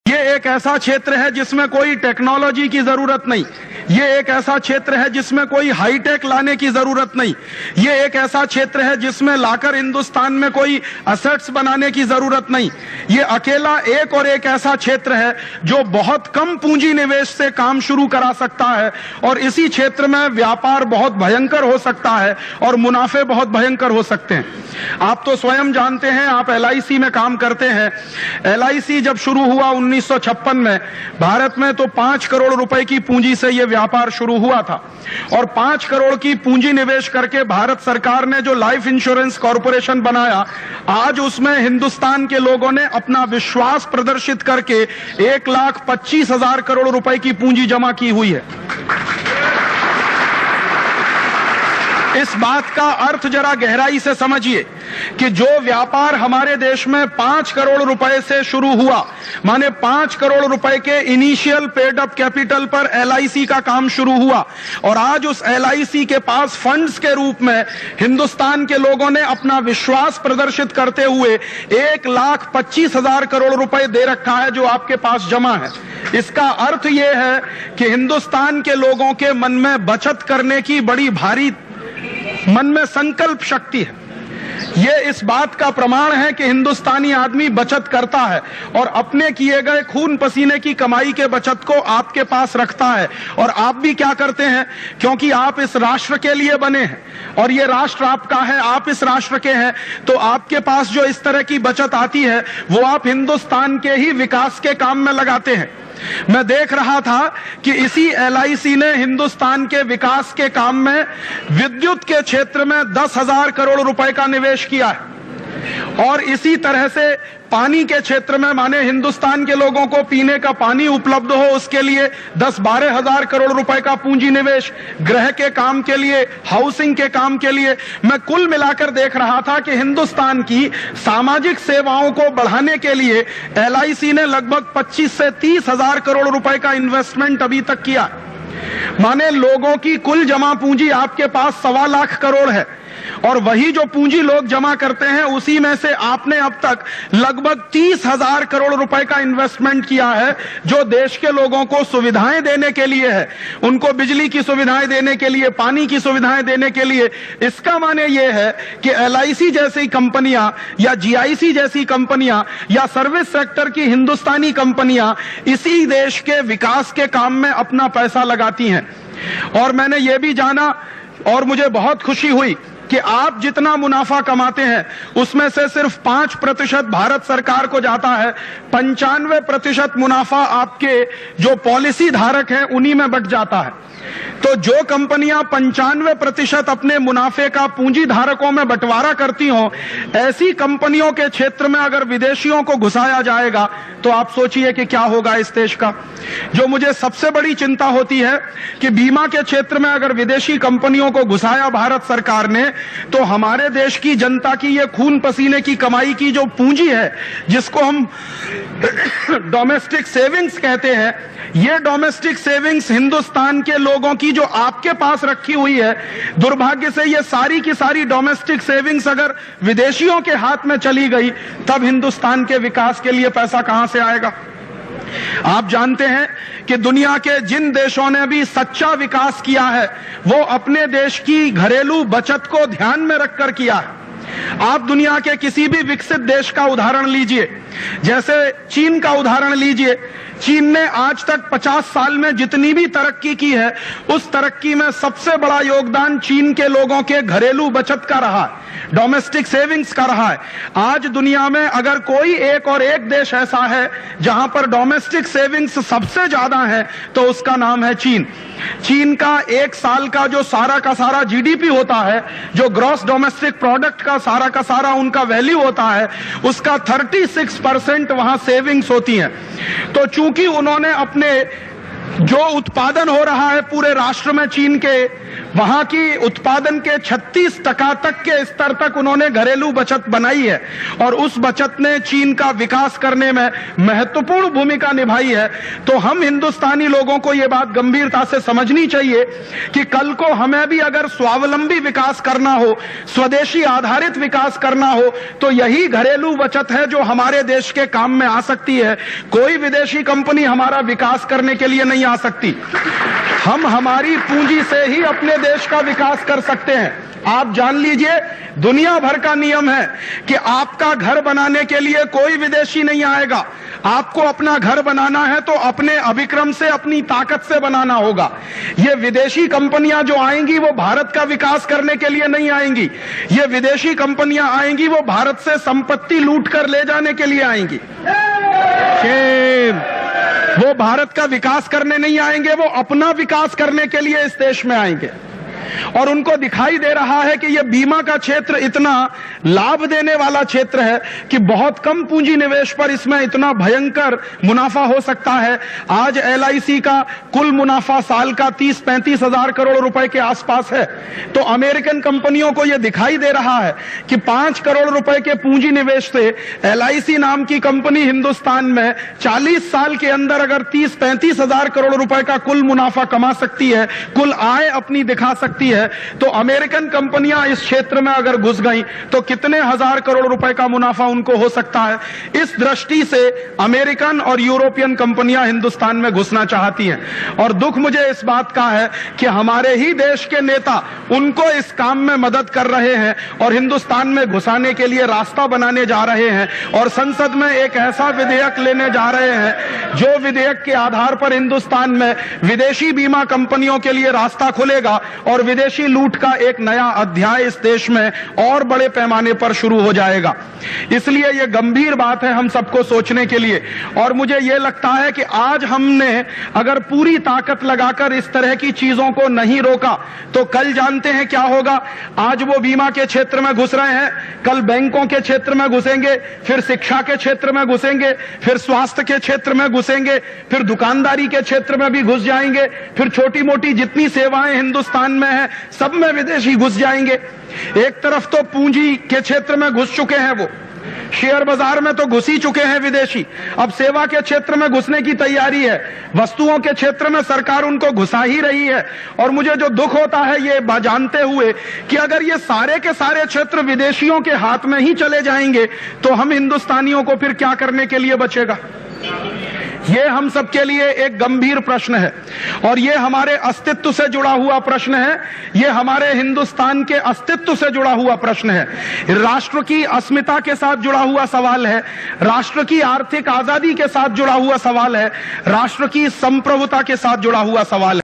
ये एक ऐसा क्षेत्र है जिसमें कोई टेक्नोलॉजी की जरूरत नहीं, ये एक ऐसा क्षेत्र है जिसमें कोई हाईटेक लाने की जरूरत नहीं, ये एक ऐसा क्षेत्र है जिसमें लाकर हिंदुस्तान में कोई असेट्स बनाने की जरूरत नहीं। ये अकेला एक और एक ऐसा क्षेत्र है जो बहुत कम पूंजी निवेश से काम शुरू करा सकता है और इसी क्षेत्र में व्यापार बहुत भयंकर हो सकता है और मुनाफे बहुत भयंकर हो सकते हैं। आप तो स्वयं जानते हैं, आप LIC में काम करते हैं। LIC जब शुरू हुआ 1956 में भारत में, तो 5 करोड़ रुपए की पूंजी से यह व्यापार शुरू हुआ था और 5 करोड़ की पूंजी निवेश करके भारत सरकार ने जो लाइफ इंश्योरेंस कॉर्पोरेशन बनाया, आज उसमें हिंदुस्तान के लोगों ने अपना विश्वास प्रदर्शित करके 1,25,000 करोड़ रुपए की पूंजी जमा की हुई है। इस बात का अर्थ जरा गहराई से समझिए कि जो व्यापार हमारे देश में 5 करोड़ रुपए से शुरू हुआ, माने 5 करोड़ रुपए के इनिशियल पेड अप कैपिटल पर LIC का काम शुरू हुआ और आज उस LIC के पास फंड्स के रूप में हिंदुस्तान के लोगों ने अपना विश्वास प्रदर्शित करते हुए 1,25,000 करोड़ रुपए दे रखा है जो आपके पास जमा है। इसका अर्थ यह है कि हिंदुस्तान के लोगों के मन में बचत करने की बड़ी भारी मन में संकल्प शक्ति है। ये इस बात का प्रमाण है कि हिंदुस्तानी आदमी बचत करता है और अपने किए गए खून पसीने की कमाई के बचत को आपके पास रखता है। और आप भी क्या करते हैं, क्योंकि आप इस राष्ट्र के लिए बने हैं और ये राष्ट्र आपका है, आप इस राष्ट्र के हैं, तो आपके पास जो इस तरह की बचत आती है वो आप हिंदुस्तान के ही विकास के काम में लगाते हैं। मैं देख रहा था कि इसी LIC ने हिंदुस्तान के विकास के काम में विद्युत के क्षेत्र में 10,000 करोड़ रुपए का निवेश किया है और इसी तरह से पानी के क्षेत्र में, माने हिंदुस्तान के लोगों को पीने का पानी उपलब्ध हो उसके लिए 10-12 हजार करोड़ रुपए का पूंजी निवेश, गृह के काम के लिए, हाउसिंग के काम के लिए। मैं कुल मिलाकर देख रहा था कि हिंदुस्तान की सामाजिक सेवाओं को बढ़ाने के लिए LIC ने लगभग 25 से 30 हजार करोड़ रुपए का इन्वेस्टमेंट अभी तक किया। माने लोगों की कुल जमा पूंजी आपके पास 1.25 लाख करोड़ है और वही जो पूंजी लोग जमा करते हैं उसी में से आपने अब तक लगभग 30,000 करोड़ रुपए का इन्वेस्टमेंट किया है जो देश के लोगों को सुविधाएं देने के लिए है, उनको बिजली की सुविधाएं देने के लिए, पानी की सुविधाएं देने के लिए। इसका माने यह है कि LIC जैसी कंपनियां या GIC जैसी कंपनियां या सर्विस सेक्टर की हिंदुस्तानी कंपनियां इसी देश के विकास के काम में अपना पैसा लगाती हैं। और मैंने यह भी जाना और मुझे बहुत खुशी हुई कि आप जितना मुनाफा कमाते हैं उसमें से सिर्फ 5% भारत सरकार को जाता है, 95% मुनाफा आपके जो पॉलिसी धारक हैं उन्हीं में बट जाता है। तो जो कंपनियां 95% अपने मुनाफे का पूंजी धारकों में बंटवारा करती हों, ऐसी कंपनियों के क्षेत्र में अगर विदेशियों को घुसाया जाएगा तो आप सोचिए कि क्या होगा इस देश का। जो मुझे सबसे बड़ी चिंता होती है कि बीमा के क्षेत्र में अगर विदेशी कंपनियों को घुसाया भारत सरकार ने, तो हमारे देश की जनता की ये खून पसीने की कमाई की जो पूंजी है, जिसको हम डोमेस्टिक सेविंग्स कहते हैं, ये डोमेस्टिक सेविंग्स हिंदुस्तान के लोगों की जो आपके पास रखी हुई है, दुर्भाग्य से ये सारी की सारी डोमेस्टिक सेविंग्स अगर विदेशियों के हाथ में चली गई, तब हिंदुस्तान के विकास के लिए पैसा कहां से आएगा। आप जानते हैं कि दुनिया के जिन देशों ने भी सच्चा विकास किया है वो अपने देश की घरेलू बचत को ध्यान में रखकर किया है। आप दुनिया के किसी भी विकसित देश का उदाहरण लीजिए, जैसे चीन का उदाहरण लीजिए। चीन ने आज तक 50 साल में जितनी भी तरक्की की है, उस तरक्की में सबसे बड़ा योगदान चीन के लोगों के घरेलू बचत का रहा है, डोमेस्टिक सेविंग्स का रहा है। आज दुनिया में अगर कोई एक और एक देश ऐसा है जहां पर डोमेस्टिक सेविंग्स सबसे ज्यादा है तो उसका नाम है चीन। चीन का एक साल का जो सारा का सारा GDP होता है, जो ग्रॉस डोमेस्टिक प्रोडक्ट का सारा उनका वैल्यू होता है, उसका 36% वहां सेविंग्स होती है। तो चूंकि उन्होंने अपने जो उत्पादन हो रहा है पूरे राष्ट्र में चीन के, वहां की उत्पादन के 36% तक के स्तर तक उन्होंने घरेलू बचत बनाई है और उस बचत ने चीन का विकास करने में महत्वपूर्ण भूमिका निभाई है। तो हम हिंदुस्तानी लोगों को यह बात गंभीरता से समझनी चाहिए कि कल को हमें भी अगर स्वावलंबी विकास करना हो, स्वदेशी आधारित विकास करना हो, तो यही घरेलू बचत है जो हमारे देश के काम में आ सकती है। कोई विदेशी कंपनी हमारा विकास करने के लिए नहीं आ सकती। हम हमारी पूंजी से ही अपने देश का विकास कर सकते हैं। आप जान लीजिए, दुनिया भर का नियम है कि आपका घर बनाने के लिए कोई विदेशी नहीं आएगा। आपको अपना घर बनाना है तो अपने अभिक्रम से, अपनी ताकत से बनाना होगा। ये विदेशी कंपनियां जो आएंगी वो भारत का विकास करने के लिए नहीं आएंगी। ये विदेशी कंपनियां आएंगी वो भारत से संपत्ति लूट कर ले जाने के लिए आएंगी। वो भारत का विकास करने नहीं आएंगे, वो अपना विकास करने के लिए इस देश में आएंगे। और उनको दिखाई दे रहा है कि यह बीमा का क्षेत्र इतना लाभ देने वाला क्षेत्र है कि बहुत कम पूंजी निवेश पर इसमें इतना भयंकर मुनाफा हो सकता है। आज LIC का कुल मुनाफा साल का 30-35 हजार करोड़ रुपए के आसपास है। तो अमेरिकन कंपनियों को यह दिखाई दे रहा है कि 5 करोड़ रुपए के पूंजी निवेश से LIC नाम की कंपनी हिंदुस्तान में 40 साल के अंदर अगर 30-35 हजार करोड़ रुपए का कुल मुनाफा कमा सकती है, कुल आय अपनी दिखा सकती है, तो अमेरिकन कंपनियां इस क्षेत्र में अगर घुस गई तो कितने हजार करोड़ रुपए का मुनाफा उनको हो सकता है। इस दृष्टि से अमेरिकन और यूरोपियन कंपनियां हिंदुस्तान में घुसना चाहती हैं और दुख मुझे इस बात का है कि हमारे ही देश के नेता उनको इस काम में मदद कर रहे हैं और हिंदुस्तान में घुसाने के लिए रास्ता बनाने जा रहे हैं और संसद में एक ऐसा विधेयक लेने जा रहे हैं जो विधेयक के आधार पर हिंदुस्तान में विदेशी बीमा कंपनियों के लिए रास्ता खुलेगा और विदेशी लूट का एक नया अध्याय इस देश में और बड़े पैमाने पर शुरू हो जाएगा। इसलिए यह गंभीर बात है हम सबको सोचने के लिए। और मुझे यह लगता है कि आज हमने अगर पूरी ताकत लगाकर इस तरह की चीजों को नहीं रोका तो कल जानते हैं क्या होगा। आज वो बीमा के क्षेत्र में घुस रहे हैं, कल बैंकों के क्षेत्र में घुसेंगे, फिर शिक्षा के क्षेत्र में घुसेंगे, फिर स्वास्थ्य के क्षेत्र में घुसेंगे, फिर दुकानदारी के क्षेत्र में भी घुस जाएंगे, फिर छोटी मोटी जितनी सेवाएं हिंदुस्तान में है सब में विदेशी घुस जाएंगे। एक तरफ तो पूंजी के क्षेत्र में घुस चुके हैं, वो शेयर बाजार में तो घुस ही चुके हैं विदेशी, अब सेवा के क्षेत्र में घुसने की तैयारी है, वस्तुओं के क्षेत्र में सरकार उनको घुसा ही रही है। और मुझे जो दुख होता है ये जानते हुए कि अगर ये सारे के सारे क्षेत्र विदेशियों के हाथ में ही चले जाएंगे तो हम हिंदुस्तानियों को फिर क्या करने के लिए बचेगा। ये हम सबके लिए एक गंभीर प्रश्न है और ये हमारे अस्तित्व से जुड़ा हुआ प्रश्न है, ये हमारे हिंदुस्तान के अस्तित्व से जुड़ा हुआ प्रश्न है, राष्ट्र की अस्मिता के साथ जुड़ा हुआ सवाल है, राष्ट्र की आर्थिक आजादी के साथ जुड़ा हुआ सवाल है, राष्ट्र की संप्रभुता के साथ जुड़ा हुआ सवाल है।